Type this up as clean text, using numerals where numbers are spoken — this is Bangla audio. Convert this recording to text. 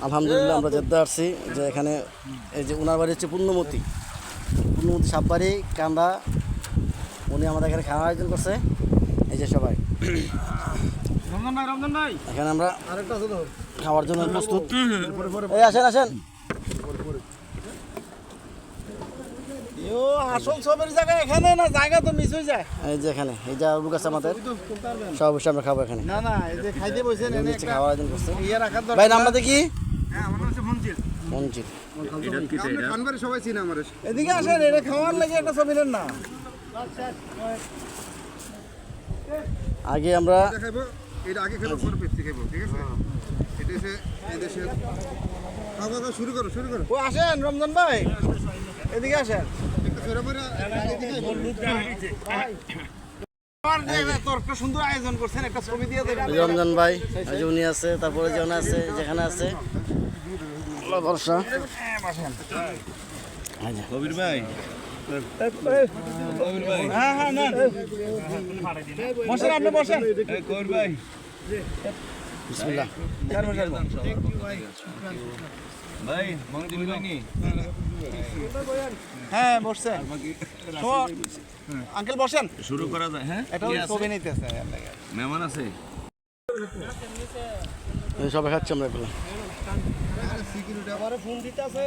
আলহামদুলিল্লাহ আমরা জেদ্দা আসছি যে এখানে এই যে ওনার বাড়ি হচ্ছে পূর্ণমতি সাপবাড়ি কান্দা। উনি আমাদের এখানে খাওয়ার আয়োজন করছে। এই যে সবাই এখানে আমরা খাওয়ার জন্য প্রস্তুত। এই আসেন আসেন। আসল সবের জায়গা এখানে না, জায়গা তো মিস হয়ে যায়। এই যে এখানে এই যে লোক আছে আমাদের, সব অবশ্যই আমরা খাবো এখানে। না না, এই যে খাইতে বসেন, এনে একটা খাওয়ার আয়োজন করছে। ইয়ে রাখার দরকার। ভাই নামটা দেখি। হ্যাঁ, আমার নাম হচ্ছে মঞ্জিল। মঞ্জিল। আমরা খানবাড়ি সবাই চিনি আমার। এদিকে আসেন, এটা খাওয়ার লাগে একটা ছবি নেন না। আগে আমরা খাইবো, এটা আগে খাইবো, পরে পেপসি খাইবো, ঠিক আছে? এটা হচ্ছে এই দেশের খাওয়া দাওয়া শুরু করো। ও আসেন রমজান ভাই, এদিকে আসেন। একটা ছোড়া পরে একটা সুন্দর আয়োজন করছেন, একটা ছবি দিয়ে দেবেন। এই যে রমজান ভাই, এই যে উনি আছে, তারপরে যে আছে যেখানে আছে ভরসা। কবির ভাই, হ্যাঁ হ্যাঁ নেন, বসেন, আপনি বসেন। কবির ভাই, বিসমিল্লাহ। ভাই মঙ্গল ভাই নি হ্যাঁ বসছেন, আঙ্কেল বসেন। শুরু করা যায়। হ্যাঁ, একটা ছবি নিতেছে, মেহমান আছে। সবাই খাচ্ছি আমরা এগুলো। ফোন দিতেছে।